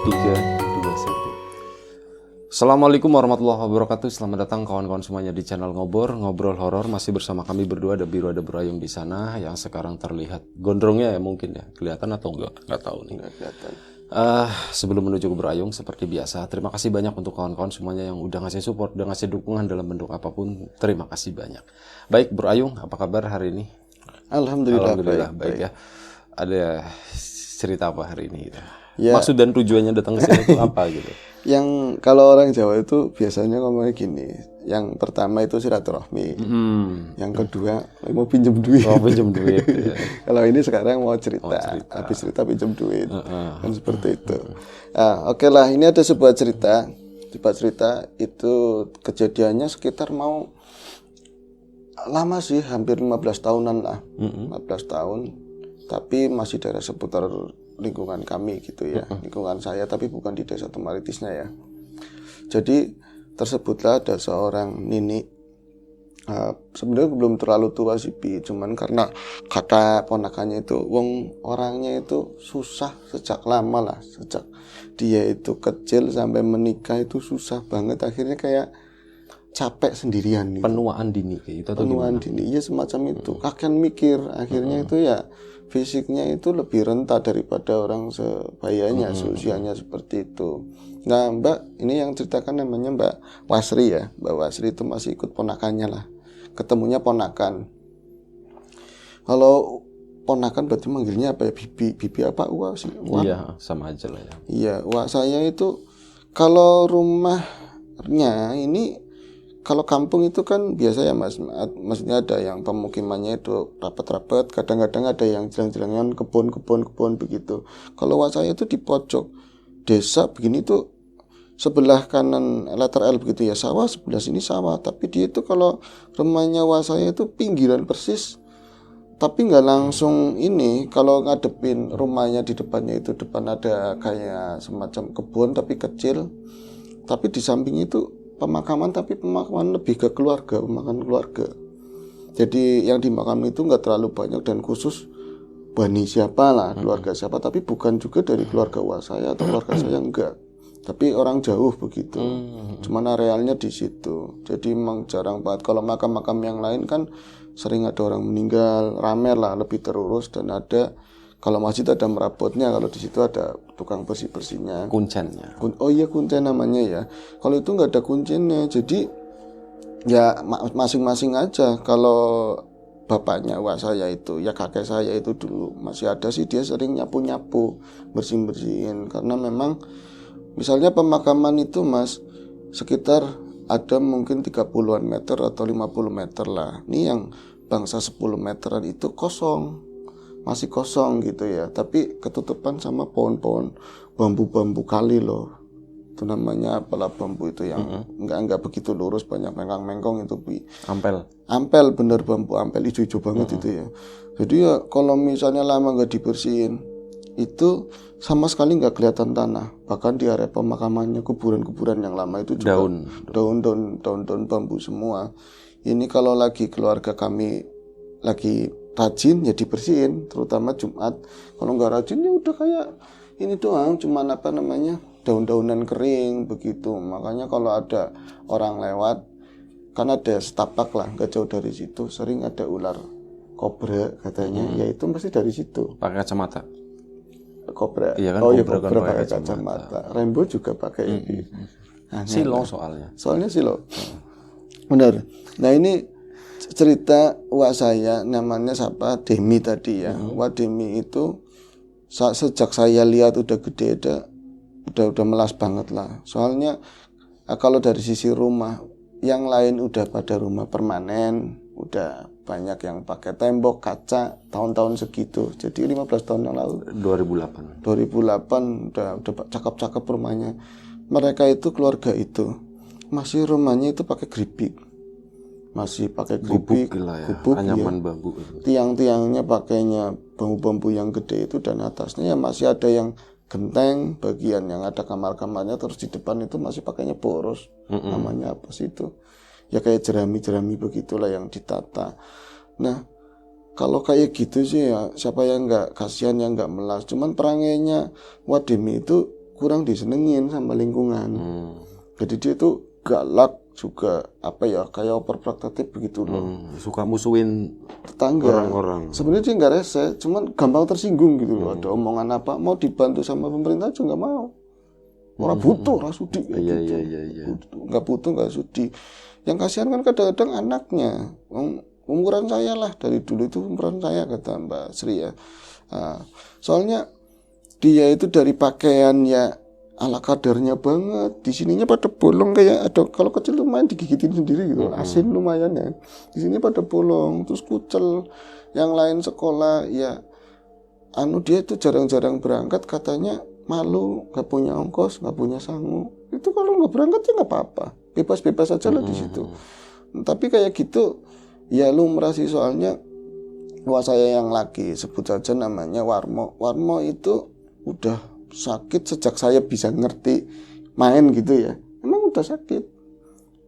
3, 2, 1. Assalamualaikum warahmatullahi wabarakatuh. Selamat datang kawan-kawan semuanya di channel Ngobrol Horor. Masih bersama kami berdua, ada Biru ada Berayung di sana yang sekarang terlihat gondrongnya ya, mungkin ya. Kelihatan atau enggak tahu nih. Nggak kelihatan. Sebelum menuju ke Berayung seperti biasa, terima kasih banyak untuk kawan-kawan semuanya yang udah ngasih support, udah ngasih dukungan dalam bentuk apapun. Terima kasih banyak. Baik, Berayung, apa kabar hari ini? Alhamdulillah, Baik ya. Ada cerita apa hari ini? Ya. Maksud dan tujuannya datang ke sini itu apa gitu? Yang kalau orang Jawa itu biasanya ngomongnya gini. Yang pertama itu silaturahmi. Yang kedua mau pinjam duit. Oh, pinjam duit. Ya. Kalau ini sekarang mau cerita. Habis cerita pinjam duit. Kan seperti itu. Oke lah, ini ada sebuah cerita. Sebuah cerita itu kejadiannya sekitar mau lama sih, hampir 15 tahunan lah. 15 tahun. Tapi masih daerah seputar lingkungan kami gitu ya, lingkungan saya, tapi bukan di desa Temaritisnya ya. Jadi tersebutlah ada seorang nini, sebenarnya belum terlalu tua sih, cuman karena kata ponakannya itu, orangnya itu susah sejak lama lah, sejak dia itu kecil sampai menikah itu susah banget, akhirnya kayak capek sendirian gitu. Penuaan dini kayak itu atau Penuaan dini, ya semacam itu. Kakek mikir, akhirnya itu ya fisiknya itu lebih renta daripada orang sebayanya, seusianya seperti itu. Nah, Mbak, ini yang ceritakan namanya Mbak Wasri ya. Mbak Wasri itu masih ikut ponakannya lah. Ketemunya ponakan. Kalau ponakan berarti manggilnya apa ya? Bibi apa? Wah sih. Iya, sama aja lah ya. Iya, wah saya itu kalau rumahnya ini, kalau kampung itu kan biasa ya Mas, maksudnya ada yang pemukimannya itu rapat-rapat, kadang-kadang ada yang jalan-jalan kebun begitu. Kalau wah saya itu di pojok desa begini tuh, sebelah kanan letter L begitu ya sawah, sebelah sini sawah, tapi dia itu kalau rumahnya wah saya itu pinggiran persis, tapi nggak langsung ini, kalau ngadepin rumahnya di depannya itu depan ada kayak semacam kebun tapi kecil, tapi di sampingnya itu pemakaman, tapi pemakaman lebih ke keluarga, pemakaman keluarga. Jadi yang dimakam itu nggak terlalu banyak dan khusus bani siapa lah, keluarga siapa, tapi bukan juga dari keluarga wah saya atau keluarga saya, enggak. Tapi orang jauh begitu. Cuman arealnya di situ. Jadi memang jarang banget. Kalau makam-makam yang lain kan sering ada orang meninggal, rame lah, lebih terurus, dan ada, kalau masjid ada merabotnya, kalau di situ ada tukang bersih-bersihnya. Kuncennya. Oh iya, kuncen namanya ya. Kalau itu nggak ada kuncennya, jadi ya masing-masing aja. Kalau bapaknya wah saya itu, ya kakek saya itu dulu masih ada sih, dia sering nyapu-nyapu, bersihin-bersihin. Karena memang misalnya pemakaman itu Mas, sekitar ada mungkin 30-an meter atau 50 meter lah. Ini yang bangsa 10 meteran itu kosong. Masih kosong gitu ya, tapi ketutupan sama pohon-pohon bambu-bambu kali loh. Itu namanya apalah bambu itu yang enggak begitu lurus, banyak mengkang-mengkong itu, Ampel, bener, bambu ampel hijau-hijau banget itu ya. Jadi ya kalau misalnya lama nggak dibersihin, itu sama sekali nggak kelihatan tanah. Bahkan di area pemakamannya, kuburan-kuburan yang lama itu juga daun-daun bambu semua. Ini kalau lagi keluarga kami lagi rajin ya dibersihin, terutama Jumat. Kalau nggak rajin ya udah kayak ini doang, cuman apa namanya, daun-daunan kering begitu. Makanya kalau ada orang lewat, kan ada setapak lah nggak jauh dari situ, sering ada ular kobra katanya, ya itu pasti dari situ. Pakai kacamata. Kobra. Iya kan, oh iya, kobra kan kobra pakai kacamata. kacamata. Rainbow juga pakai Silo soalnya. Soalnya silo. Benar. Nah ini cerita wak saya, namanya siapa, Demi tadi ya. Wak Demi itu sejak saya lihat udah gede, udah melas banget lah. Soalnya kalau dari sisi rumah, yang lain udah pada rumah permanen, udah banyak yang pakai tembok kaca tahun-tahun segitu. Jadi 15 tahun yang lalu, 2008 udah cakep-cakep rumahnya. Mereka itu keluarga itu masih rumahnya itu pakai geribik. Masih pakai geribik, gubuk ya. Bambu. Tiang-tiangnya pakainya bambu-bambu yang gede itu, dan atasnya ya masih ada yang genteng, bagian yang ada kamar-kamarnya, terus di depan itu masih pakainya boros. Namanya apa sih itu? Ya kayak jerami-jerami begitulah yang ditata. Nah, kalau kayak gitu sih ya siapa yang nggak kasihan, yang nggak melas. Cuman perangainya Wadimi itu kurang disenengin sama lingkungan. Jadi dia itu galak juga, apa ya, kayak overprotective begitu loh. Suka musuhin Tetangga. orang-orang. Sebenarnya dia nggak rese, cuman gampang tersinggung gitu loh. Ada omongan apa mau dibantu sama pemerintah aja nggak mau. Orang butuh, orang sudi kayak gitu. Iya. Nggak butuh, nggak sudi. Yang kasihan kan kadang-kadang anaknya. Umuran saya lah, dari dulu itu umuran saya, kata Mbak Sri ya. Nah, soalnya dia itu dari pakaian ya ala kadarnya banget. Di sininya pada bolong, kayak ada kalau kecil lumayan digigitin sendiri gitu. Asin lumayan ya. Di sini pada bolong, terus kucel. Yang lain sekolah ya dia itu jarang-jarang berangkat, katanya malu, nggak punya ongkos, nggak punya sangu. Itu kalau nggak berangkat ya nggak apa-apa, bebas-bebas aja lah di situ. Tapi kayak gitu ya lumrah sih, soalnya saya yang laki, sebut saja namanya Warmo. Warmo itu udah sakit sejak saya bisa ngerti main gitu ya. Emang udah sakit,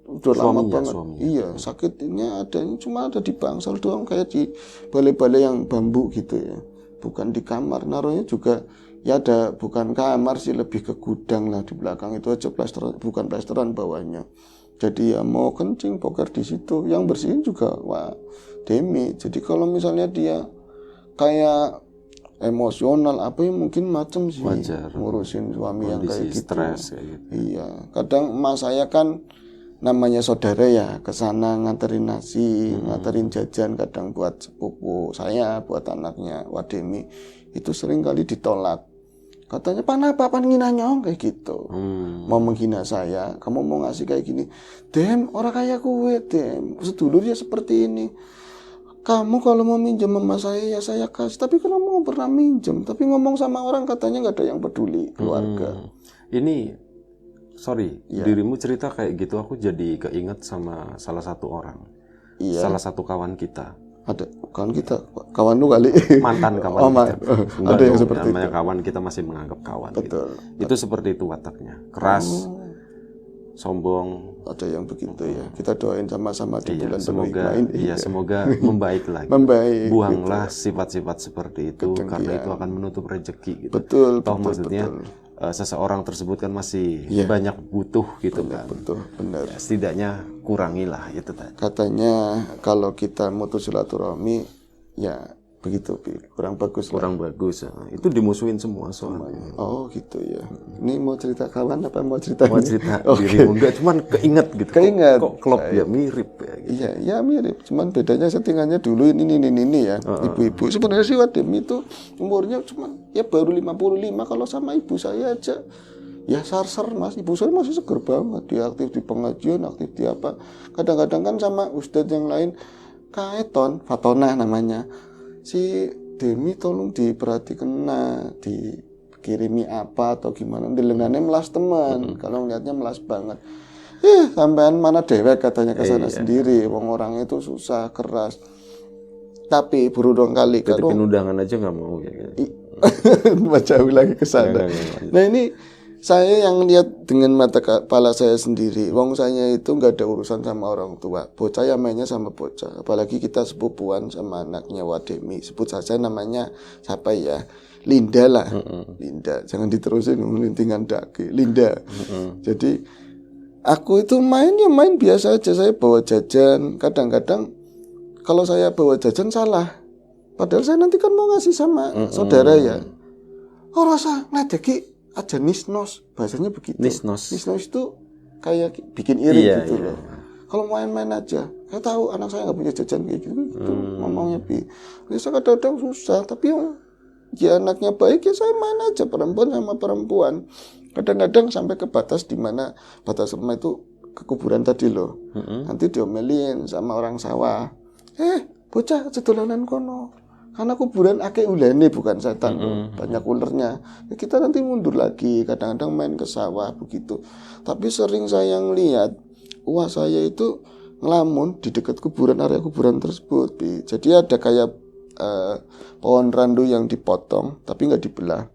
udah lama banget. Iya, sakitnya cuma ada di bangsal doang, kayak di balai-balai yang bambu gitu ya. Bukan di kamar, naruhnya juga ya ada, bukan kamar sih, lebih ke gudang lah di belakang itu aja, plesteran, bukan plesteran bawahnya. Jadi ya mau kencing boker di situ, yang bersihin juga Demi. Jadi kalau misalnya dia kayak emosional apa ya mungkin macem sih, wajar, ngurusin suami yang kayak gitu. Stres kayak gitu. Iya, kadang emas saya kan namanya saudara ya, kesana nganterin nasi, nganterin jajan, kadang buat sepupu saya, buat anaknya Wademi, itu sering kali ditolak. Katanya pan ngina nyong kayak gitu. Mau menghina saya, kamu mau ngasih kayak gini, Dem, orang kayak gue, Dem, sedulurnya seperti ini. Kamu kalau mau minjem sama saya ya saya kasih, tapi kamu mau pernah minjem, tapi ngomong sama orang katanya nggak ada yang peduli, keluarga. Ini dirimu cerita kayak gitu, aku jadi keinget sama salah satu orang, salah satu kawan kita. Ada kawan kita, kawan lu kali, mantan kawan kita. Ada yang seperti itu. Kawan kita masih menganggap kawan. Betul. Gitu. Itu seperti itu wataknya, keras, sombong. Ada yang begitu ya. Kita doain sama-sama di bulan semoga ini. Iya, semoga membaik lagi. Buanglah sifat-sifat seperti itu, karena itu akan menutup rezeki. Gitu. Betul. Maksudnya seseorang tersebut kan masih banyak butuh gitu kan. Betul, benar. Ya, setidaknya kurangilah itu tadi. Katanya kalau kita mutus silaturahmi ya begitu, kurang bagus. Itu dimusuhin semua soalnya. Oh gitu ya. Ini mau cerita kawan apa mau cerita dirimu? Enggak, cuman keinget gitu. Kok klop ya mirip ya gitu. Iya mirip, cuman bedanya settingannya dulu ini ya. Ibu-ibu sebenarnya sih Wademi itu umurnya cuman ya baru 55, kalau sama ibu saya aja ya sar-sar Mas. Ibu saya masih seger banget, dia aktif di pengajian, aktif di apa. Kadang-kadang kan sama ustadz yang lain, Kaeton Fatona namanya, si Demi tolong diperhatikan, dikirimi apa atau gimana, di lengannya melas teman. Kalau ngeliatnya melas banget, sampean mana dewek katanya ke sana sendiri, wong orang itu susah keras. Tapi berurung kali kalau undangan aja nggak mau ya. Jauh lagi ke sana. Nah ini saya yang lihat dengan mata kepala saya sendiri. Wong saya itu nggak ada urusan sama orang tua. Bocah ya mainnya sama bocah. Apalagi kita sepupuan sama anaknya Wademi. Sebut saja namanya siapa ya? Linda lah. Linda. Jangan diterusin lintingan daki. Linda. Jadi aku itu main biasa aja. Saya bawa jajan. Kadang-kadang kalau saya bawa jajan salah. Padahal saya nanti kan mau ngasih sama saudara ya. Oh rasa ngedeki aja nisnos, bahasanya begitu. Nisnos itu kayak bikin iri gitu loh. Kalau main-main aja, saya tahu anak saya nggak punya jajan kayak gitu ngomongnya bisa kadang-kadang susah, tapi ya anaknya baik ya saya main aja perempuan sama perempuan. Kadang-kadang sampai ke batas di mana batas rumah itu ke kuburan tadi loh. Nanti diomelin sama orang sawah. Bocah sedolanan kono. Karena kuburan akeh ulene bukan setan, banyak ulernya. Ya kita nanti mundur lagi, kadang-kadang main ke sawah begitu. Tapi sering saya lihat, saya itu ngelamun di dekat kuburan, area kuburan tersebut. Jadi ada kayak pohon randu yang dipotong, tapi nggak dibelah.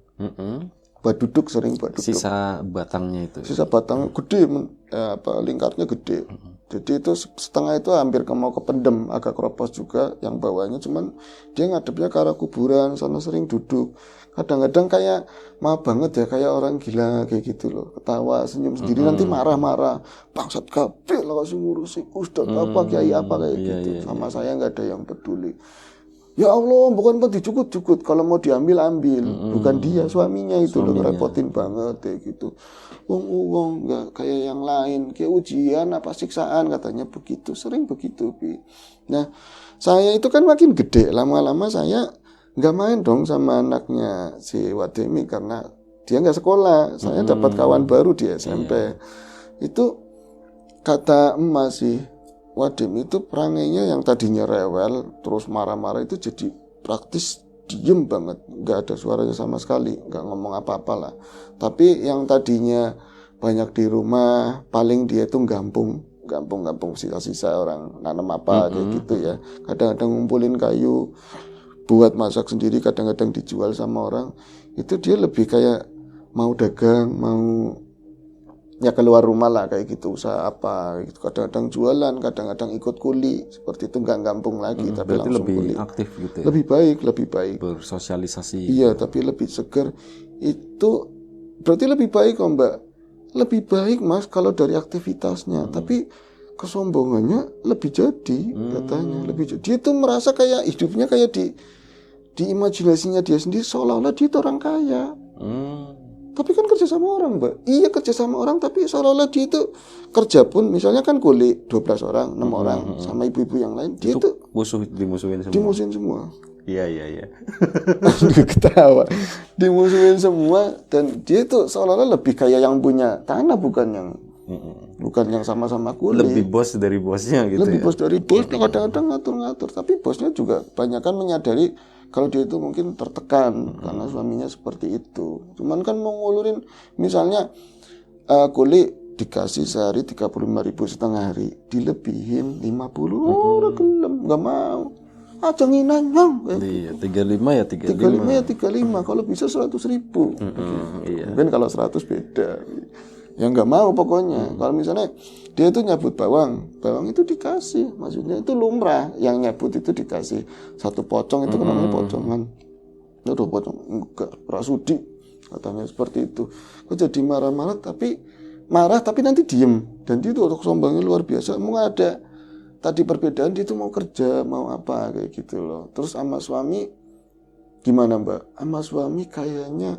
Buat duduk, sering buat duduk. Sisa batangnya itu. Sisa batang gede, lingkarnya gede. Jadi itu setengah itu hampir mau kependem, agak keropos juga yang bawahnya, cuman dia ngadepnya ke arah kuburan, sana sering duduk. kadang-kadang kayak maaf banget ya, kayak orang gila kayak gitu loh, ketawa senyum sendiri, nanti marah-marah, bangsat kabeh lah kasih ngurusi ustad apa kiai apa kayak Iya, gitu. iya, Sama saya nggak ada yang peduli. Ya Allah, bukan mau dicukut-cukut, kalau mau diambil ambil, bukan dia, suaminya itu loh Suaminya. ngerepotin banget kayak gitu. Wong nggak kayak yang lain, kayak ujian apa siksaan katanya begitu, sering begitu Bi. Nah, saya itu kan makin gede, lama-lama saya nggak main dong sama anaknya si Wademi karena dia nggak sekolah. Saya dapat kawan baru di SMP. Itu kata emas sih, Wadem itu perangainya yang tadinya rewel terus marah-marah itu jadi praktis diem banget, nggak ada suaranya sama sekali, nggak ngomong apa-apa lah. Tapi yang tadinya banyak di rumah, paling dia itu gampung sisa-sisa orang nanam apa kayak gitu ya. Kadang-kadang ngumpulin kayu buat masak sendiri, kadang-kadang dijual sama orang. Itu dia lebih kayak mau dagang, mau ya keluar rumah lah kayak gitu, usaha apa gitu. Kadang-kadang jualan, kadang-kadang ikut kuli, seperti itu, nggak gampung lagi tapi Berarti langsung lebih kuli. aktif gitu ya. Lebih baik Bersosialisasi. iya, tapi lebih seger. Itu berarti lebih baik kok Mbak, lebih baik Mas kalau dari aktivitasnya. Tapi kesombongannya lebih jadi katanya, lebih jadi. Dia tuh merasa kayak hidupnya kayak di imajinasinya dia sendiri seolah-olah dia itu orang kaya. Tapi kan kerja sama orang Mbak. Iya kerja sama orang, tapi seolah-olah dia itu kerja pun misalnya kan kulit 12 orang, 6 orang sama ibu-ibu yang lain, dia itu Dimusuhin semua. dimusuhin semua. Iya. Ketawa, dimusuhin semua, dan dia itu seolah-olah lebih kayak yang punya tanah, bukan yang sama-sama kulit. Lebih bos dari bosnya gitu Lebih ya. bos dari bos, kadang-kadang ngatur-ngatur. Tapi bosnya juga kebanyakan menyadari kalau dia itu mungkin tertekan karena suaminya seperti itu. Cuman kan mau ngulurin, misalnya kulit dikasih sehari 35.000 setengah hari, dilebihin 50, orang gelem, nggak mau. Aja nginanyang. Iya, 35 ya 35 ya 35, kalau bisa 100.000. Iya. Mungkin kalau 100 beda. Ya nggak mau pokoknya. Kalau misalnya dia itu nyabut bawang itu dikasih. Maksudnya itu lumrah, yang nyabut itu dikasih satu pocong, itu namanya pocongan. Itu pocong, enggak, rasudi katanya seperti itu. Kok jadi marah-marah, tapi nanti diem. Dan dia itu untuk sombongnya luar biasa. Mau ada tadi perbedaan, dia itu mau kerja, mau apa kayak gitu loh. Terus sama suami gimana Mbak? Sama suami kayaknya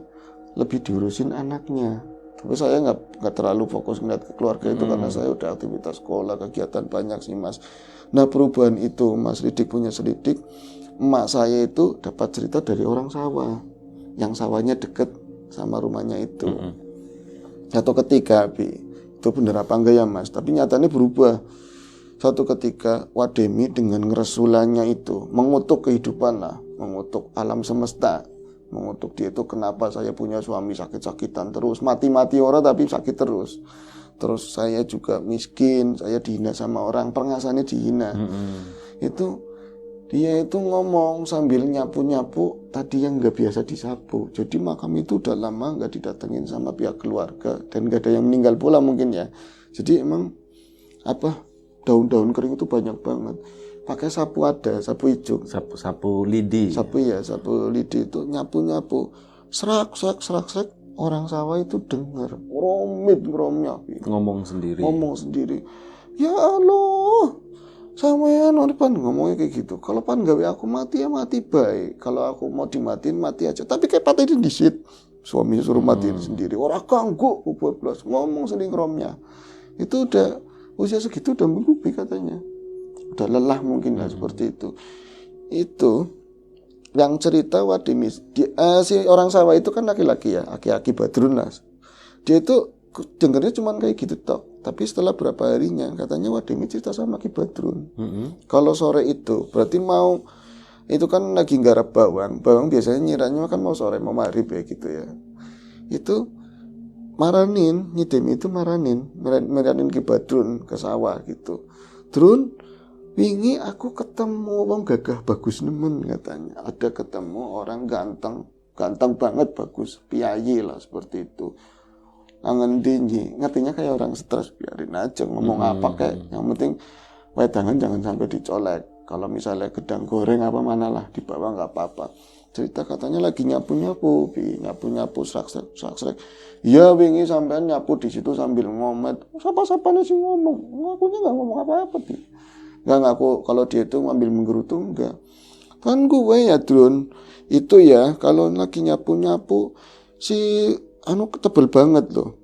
lebih diurusin anaknya. Tapi saya nggak terlalu fokus ngeliat ke keluarga itu karena saya udah aktivitas sekolah, kegiatan banyak sih Mas. Nah perubahan itu Mas Ridik punya selidik, emak saya itu dapat cerita dari orang sawah, yang sawahnya deket sama rumahnya itu. Satu ketika, itu bener apa enggak ya Mas? Tapi nyatanya berubah. Satu ketika Wademi dengan ngeresulannya itu mengutuk kehidupan lah, mengutuk alam semesta. Mengutuk dia itu, kenapa saya punya suami sakit-sakitan terus, mati-mati orang tapi sakit terus. Terus saya juga miskin, saya dihina sama orang, pengasannya dihina. Itu dia itu ngomong sambil nyapu-nyapu tadi yang nggak biasa disapu. Jadi makam itu udah lama nggak didatengin sama pihak keluarga dan nggak ada yang meninggal pula mungkin ya. Jadi emang daun-daun kering itu banyak banget. Pakai sapu, ada sapu hijau, Sapu lidi. sapu lidi itu nyapu serak, orang sawah itu dengar ngeromnya Ngomong sendiri. Ya Allah, sampean pan ngomongnya kayak gitu. Kalau pan gawe aku mati ya mati baik, kalau aku mau dimatiin mati aja. Tapi kayak patah di sit, suami suruh matiin sendiri, orang ganggu belas ngomong sendiri ngeromnya. Itu udah usia segitu udah menggubi katanya, udah lelah mungkin lah seperti itu. Itu yang cerita Wademi, si orang sawah itu kan laki-laki ya, aki-aki Badrun lah. Dia itu dengarnya cuma kayak gitu tok. Tapi setelah berapa harinya katanya Wademi cerita sama Ki Badrun. Kalau sore itu berarti mau, itu kan lagi nggarap bawang biasanya nyiranya kan mau sore, mau maghrib ya gitu ya. Itu maranin, Nyidemi itu maranin Ki Badrun ke sawah gitu. Drun, wingi aku ketemu wong gagah bagus nemen katanya. Ada ketemu orang ganteng banget, bagus, piyayi lah seperti itu. Angen tinggi, ngertinya kayak orang stres, biarin aja ngomong apa kayak. Yang penting wedangan jangan sampai dicolek. Kalau misalnya gedang goreng apa mana lah dibawa nggak apa-apa. cerita katanya lagi nyapu-nyapu, nyapu-nyapu serak-serak. Iya wingi sampean nyapu di situ sambil ngomet. Siapa-siapanya sih ngomong? Ngakunya nggak ngomong apa-apa Bi. Nggak ngaku kalau dia itu ngambil menggerutu enggak. Kan gue ya drone itu ya kalau lagi nyapu-nyapu si anu tebel banget loh.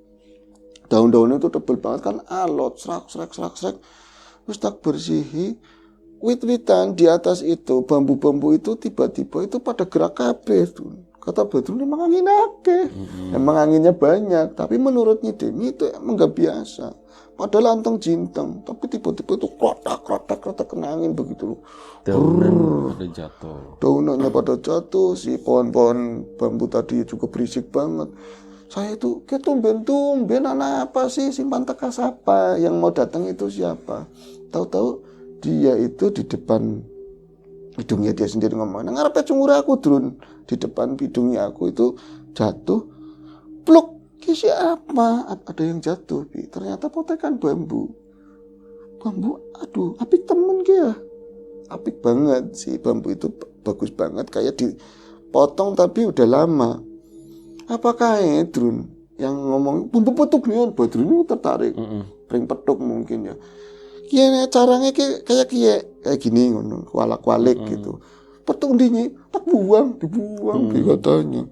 Daun-daunnya itu tebel banget kan alot serak. Terus tak bersihi wit-witan di atas itu bambu-bambu itu tiba-tiba itu pada gerak kabeh tuh. Kata Badrun emang angin akeh. Emang anginnya banyak, tapi menurut Demi itu emang gak biasa. Padahal anteng jinteng, tapi tiba-tiba itu krotak kena angin begitu loh. Daunan pada jatuh. Daunannya pada jatuh, si pohon-pohon bambu tadi juga berisik banget. Saya itu kayak tumben anak apa sih simpan tekas apa yang mau datang itu siapa? Tahu-tahu dia itu di depan hidungnya dia sendiri ngomong, ngarepe cungur aku drun di depan hidungnya aku itu jatuh, pluk, kisi apa? Ada yang jatuh, Bi. Ternyata potekan bambu, aduh, apik temen kia, apik banget sih bambu itu bagus banget, kayak dipotong tapi udah lama. Apakah drun yang ngomong bumbu petuk nih, Badrun itu tertarik, pring petuk mungkin ya. Kiye caranya kayak gini ngono, walak-walik gitu. Petung dinyi, tak dibuang katanya.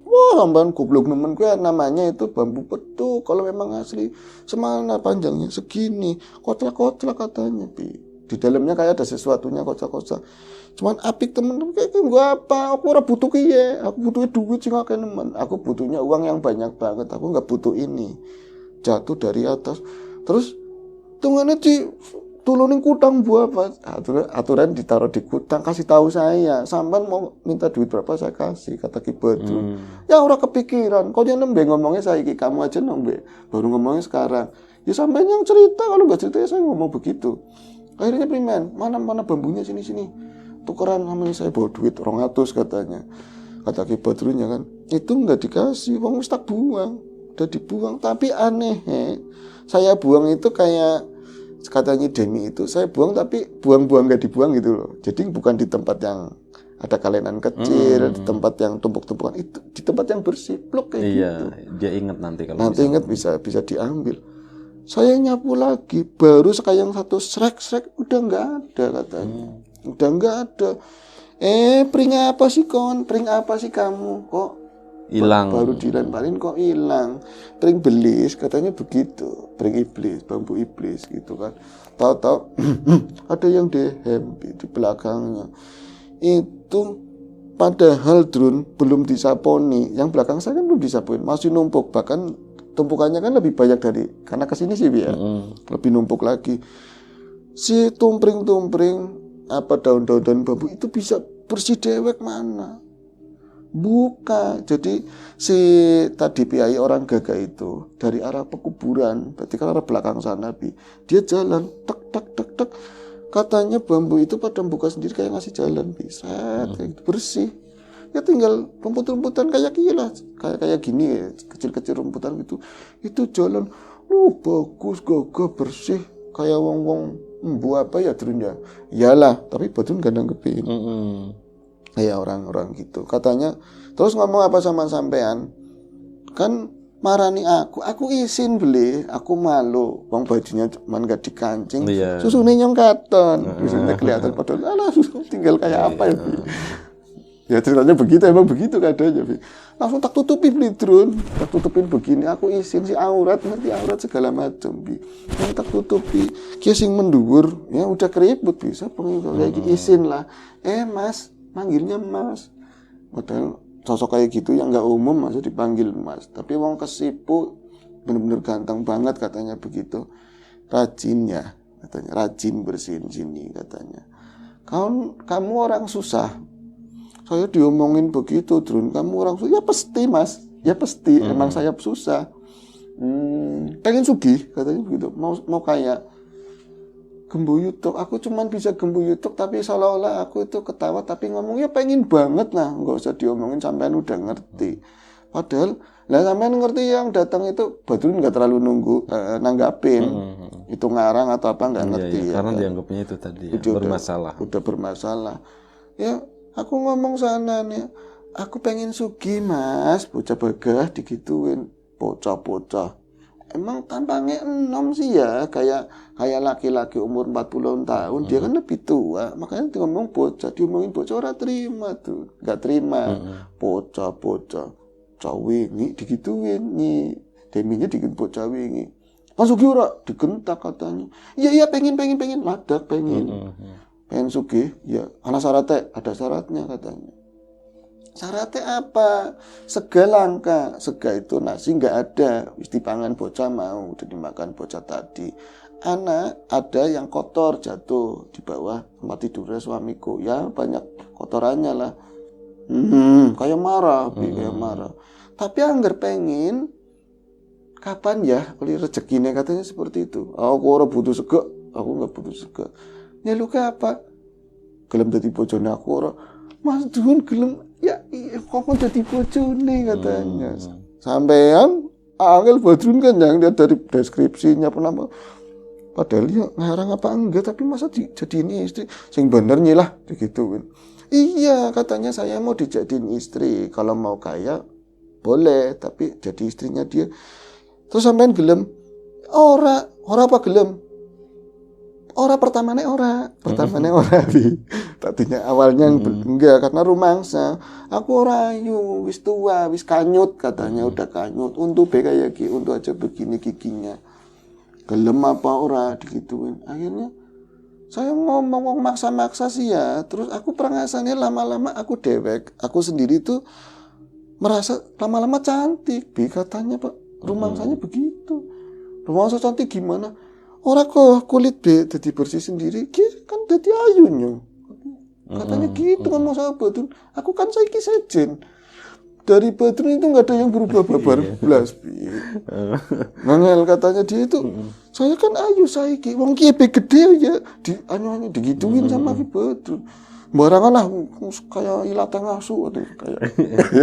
Wah, sampean goblok nemen gue namanya itu bambu petuk. Kalau memang asli semana panjangnya segini, kotlak katanya, Bi. Di dalamnya kayak ada sesuatunya kotak-kotak. Cuman apik temen-temen kayak gue apa? Aku ora butuh kiye, aku butuh duit sih ngake nemen. Aku butuhnya uang yang banyak banget. Aku nggak butuh ini. Jatuh dari atas. Terus tungane tuluning kutang buah apa aturan ditaruh di kutang, kasih tahu saya sampean mau minta duit berapa saya kasih, kata Ki Badrun. Ya ora kepikiran kok dia nembe ngomongnya saiki, kamu aja nembe baru ngomongnya sekarang. Ya sampean yang cerita, kalau nggak cerita ya saya ngomong begitu. Akhirnya primen, mana bambunya sini tukeran sama saya, bawa duit 200 katanya, kata Ki Badrunnya kan. Itu nggak dikasih, wong mesti tak buang, udah dibuang. Tapi aneh, saya buang itu kayak katanya Demi itu saya buang tapi buang-buang gak dibuang gitu loh. Jadi bukan di tempat yang ada kalenan kecil, di tempat yang tumpuk-tumpukan, itu di tempat yang bersih, pluk kayak gitu. Dia ingat nanti kalau ingat bisa diambil. Saya nyapu lagi, baru sekayang satu srek udah nggak ada katanya. Udah nggak ada. Pring apa sih kamu kok hilang, baru dilemparin kok hilang. Pring belis katanya begitu, pring iblis, bambu iblis gitu kan. Tahu-tahu ada yang dehem di belakangnya. Itu padahal drone belum disaponi, yang belakang saya kan belum disapuin, masih numpuk, bahkan tumpukannya kan lebih banyak dari karena kesini sih biar lebih numpuk lagi. Si tumpring apa daun-daun bambu itu bisa bersih dewek mana? Buka. Jadi si tadi piai orang gagah itu dari arah pekuburan, berarti kan arah belakang sana, Bi. Dia jalan tek katanya bambu itu pada buka sendiri kayak ngasih jalan, bisa kayak gitu, bersih. Ya tinggal rumput-rumputan kayak gila, kayak gini ya, kecil-kecil rumputan gitu. Itu jalan bagus, gagah, bersih, kayak wong-wong buat apa ya Drun ya. Iyalah, tapi Badrun gak nanggepin. Kayak orang-orang gitu katanya. Terus ngomong apa sama sampean, kan marani aku izin beli, aku malu wong bajunya cuman gak dikancing, susune nyong katon, susune kelihatan padahal alah tinggal kayak apa ya. Ya ceritanya begitu, emang begitu keadaannya. Langsung tak tutupi beli drone, tak tutupin begini, aku izin si aurat, ngerti aurat segala macam, Bi. Yang tak tutupi, kising menduwur, ya udah keribut bisa pengen kayak izin lah. Mas, manggilnya Mas. Padahal sosok kayak gitu yang nggak umum masa dipanggil Mas. Tapi wong kesipu, bener-bener ganteng banget katanya begitu. Rajin ya, katanya rajin bersihin sini katanya. Kamu orang susah. Saya diomongin begitu, Drun. Kamu orang susah. Ya pasti Mas, ya pasti. Emang saya susah. Pengen sugih katanya begitu. Mau kayak gembuyutuk, aku cuman bisa gembuyutuk tapi seolah-olah aku itu ketawa tapi ngomongnya pengen banget lah, nggak usah diomongin sampean udah ngerti. Padahal lah sampean ngerti yang datang itu Badrun nggak terlalu nunggu nanggapin itu ngarang atau apa nggak ngerti ya, karena kan? dianggapnya itu tadi ya, bermasalah. Udah bermasalah. Ya Aku ngomong sana nih, aku pengen sugih mas, bocah begah digituin, bocah-bocah. Emang tampangnya enom sih ya, kayak laki-laki umur 40 tahun, dia kan lebih tua, makanya dia ngomong bocah, diomongin bocah orang terima tuh, nggak terima, bocah-bocah, cawingi digituin nih, deminya digituin bocah wingi. Mas Sugih ora digentak katanya, iya pengen, ladak pengen sugih, ya anak syaratnya, ada syaratnya katanya. Syaratnya apa? Sega langka. Sega itu nasi nggak ada, wis dipangan bocah mau, udah dimakan bocah tadi. Anak ada yang kotor jatuh di bawah tempat tidurnya suamiku, ya banyak kotorannya lah. Kayak marah, kayak marah. Tapi anggar pengen, kapan ya beli rezekinya katanya seperti itu. Aku orang butuh sega, aku nggak butuh sega. Ya lu apa? Gelem dadi bojone aku ora. Mas Dun gelem ya kok dadi bojone katanya. Sampean angel Badrun kan yang lihat dari deskripsinya pernah. Padahal ya ngarang apa enggak, tapi masa dijadiin istri sing bener nyilah digituin. Iya katanya saya mau dijadiin istri, kalau mau kaya boleh, tapi jadi istrinya dia. Terus sampean gelem? Ora apa gelem? Pertamanya ora bi. Tadinya awalnya enggak karena rumangsa. Aku ora ayu, wis tua, wis kanyut katanya, udah kanyut. Untuk kayak gini, untuk aja begini giginya. Gelem apa ora digituin. Akhirnya saya ngomong maksa-maksa sih ya. Terus aku perangasannya lama-lama aku dewek. Aku sendiri tuh merasa lama-lama cantik, bi katanya Pak. Rumangsanya begitu. Rumangsa cantik gimana? Ora kok kulit be jadi bersih sendiri, kan jadi ayunya. Katanya gitu kan mau sama Badrun. Aku kan saiki sejen. Dari Badrun itu nggak ada yang berubah babar belas bi. Ngangel katanya dia itu. Saya kan ayu saiki. Wong ki be gede ya di anu digituin sama Ki Badrun. Barangan lah kayak ilatang asu atau kayak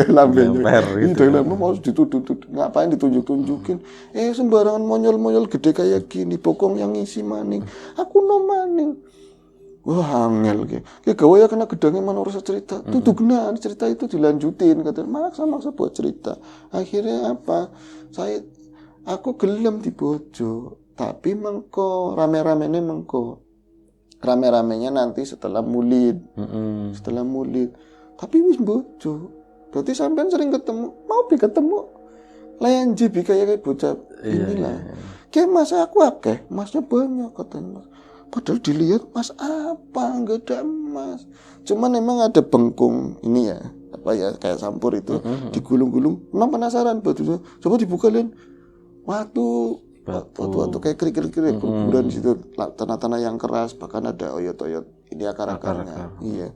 lambenya. Itu lambe mau dituntut, ngapain ditunjuk-tunjukin? Sembarangan monyol-monyol gede kayak gini, bokong yang ngisi maning. Aku no maning. Wah angel kayak gawe ya kena gedangnya mana urus cerita. Tuh kena cerita itu dilanjutin katanya maksa buat cerita. Akhirnya apa? Aku gelem di bojo, tapi mengko rame-ramenya mengko. Rame-ramenya nanti setelah mulid. Tapi wis bojo. Berarti sampean sering ketemu, mau ketemu. Layan jibi kayak bocah inilah. Kayak mas aku akeh, masnya banyak katanya. Padahal dilihat mas apa, enggak ada emas. Cuman emang ada bengkung ini ya, apa ya kayak sampur itu digulung-gulung. Memang penasaran batunya. Coba dibuka lian. Watu kayak kerikil-kerikil kuburan di situ, tanah-tanah yang keras, bahkan ada oyot-oyot ini akar-akarnya. Iya.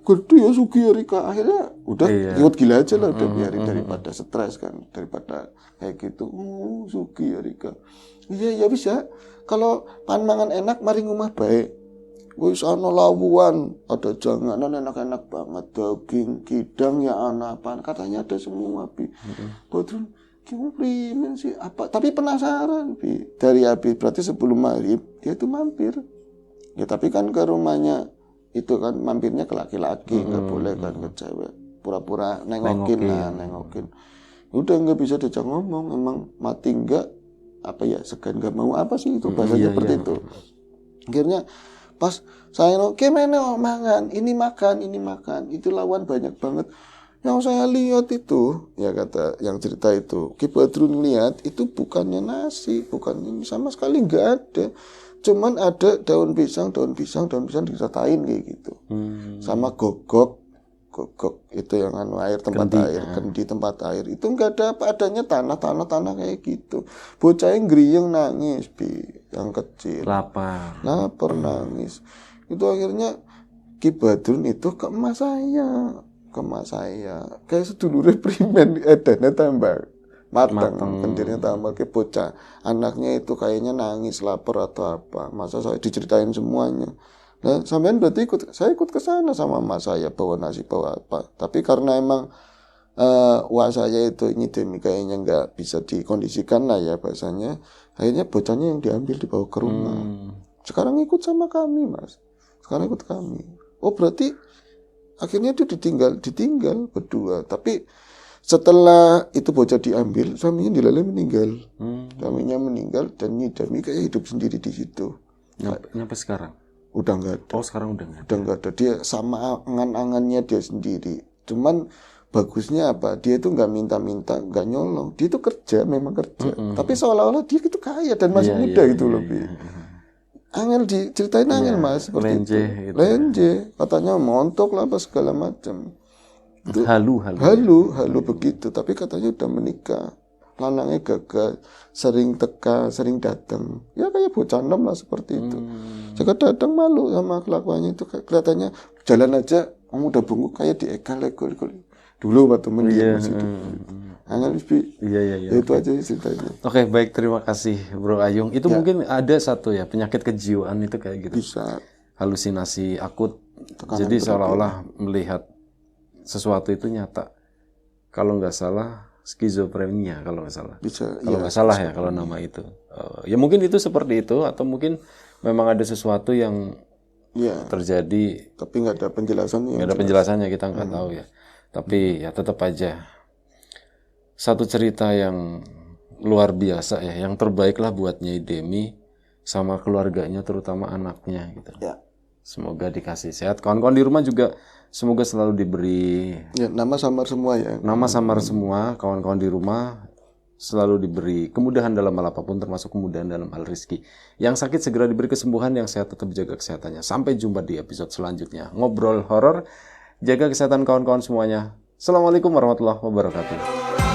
Gede ya Sugih ya Rika. Akhirnya udah ikut gila aja lah, udah biarin daripada stres kan, daripada kayak gitu. Sugih ya Rika. Iya ya bisa. Kalau pan mangan enak, mari ngomah baik. Wis ana lawuhan, ada janganan enak-enak banget, daging, kidang ya ana apa, katanya ada semua bi. Badrun gimana sih apa? Tapi penasaran bi. Dari Abi berarti sebelum maghrib dia itu mampir. Ya tapi kan ke rumahnya itu kan mampirnya ke laki-laki, nggak boleh kan ke cewek. Pura-pura nengokin. Udah nggak bisa diajak ngomong, emang mati nggak apa ya segan nggak mau apa sih itu bahasanya seperti itu. Akhirnya pas saya gimana mangan, ini makan, itu lawan banyak banget. Yang saya lihat itu, ya kata yang cerita itu, Ki Badrun lihat itu bukannya nasi, bukannya sama sekali nggak ada. Cuman ada daun pisang diratain kayak gitu. Sama gogok itu yang air tempat kendi, air, kendi tempat air. Itu nggak ada apa adanya tanah kayak gitu. Bocah yang griyeng nangis yang kecil. Lapar nangis. Itu akhirnya Ki Badrun itu ke emas saya kayak sedulure primen edane tambah matang kendirnya tambah ke bocah anaknya itu kayaknya nangis lapar atau apa, masa saya diceritain semuanya. Nah sampean berarti saya ikut ke sana sama mas saya bawa nasi bawa apa, tapi karena emang wah saya itu ini demi kayaknya nggak bisa dikondisikan lah ya bahasanya, akhirnya bocahnya yang diambil dibawa ke rumah. Sekarang ikut sama kami mas, sekarang ikut kami. Oh berarti akhirnya itu ditinggal berdua. Tapi setelah itu bocah diambil, suaminya dilalui meninggal. Suaminya meninggal dan Nyidami kayak hidup sendiri di situ. Nyampe sekarang? Udah nggak ada. Oh sekarang udah nggak ada. Udah nggak ada. Dia sama angan-angannya dia sendiri. Cuman bagusnya apa? Dia itu nggak minta-minta, nggak nyolong. Dia itu kerja, memang kerja. Tapi seolah-olah dia itu kaya dan masih muda gitu loh. Angel diceritain Angel Mas seperti lenje itu. gitu. Lenje, katanya montok lah apa segala macam. Halu begitu. Tapi katanya udah menikah. Lanangnya gagal, sering teka, sering datang. Ya kayak bocah 6 lah seperti itu. Jika datang malu sama kelakuannya itu, kelihatannya jalan aja, kamu udah bungkuk kayak diekal-ekal. Dulu waktu mendiam situ. Angel Iya. Itu aja ceritanya. Oke, baik, terima kasih Bro Ayung. Itu mungkin ada satu ya penyakit kejiwaan itu kayak gitu. Bisa. Halusinasi akut. Tekanan Jadi seolah-olah melihat sesuatu itu nyata. Kalau nggak salah skizofrenia kalau nggak salah. Bisa. Kalau nggak salah ya kalau nama itu. Ya mungkin itu seperti itu atau mungkin memang ada sesuatu yang terjadi. Tapi nggak ada penjelasannya. Nggak ada penjelasannya, kita nggak tahu ya. Tapi ya tetap aja satu cerita yang luar biasa ya, yang terbaik lah buat Nyai Demi sama keluarganya, terutama anaknya gitu. Ya. Semoga dikasih sehat. Kawan-kawan di rumah juga semoga selalu diberi nama samar semua ya. Nama samar semua, kawan-kawan di rumah selalu diberi kemudahan dalam hal apapun, termasuk kemudahan dalam hal rezeki. Yang sakit segera diberi kesembuhan, yang sehat tetap jaga kesehatannya. Sampai jumpa di episode selanjutnya. Ngobrol horor, jaga kesehatan kawan-kawan semuanya. Assalamualaikum warahmatullahi wabarakatuh.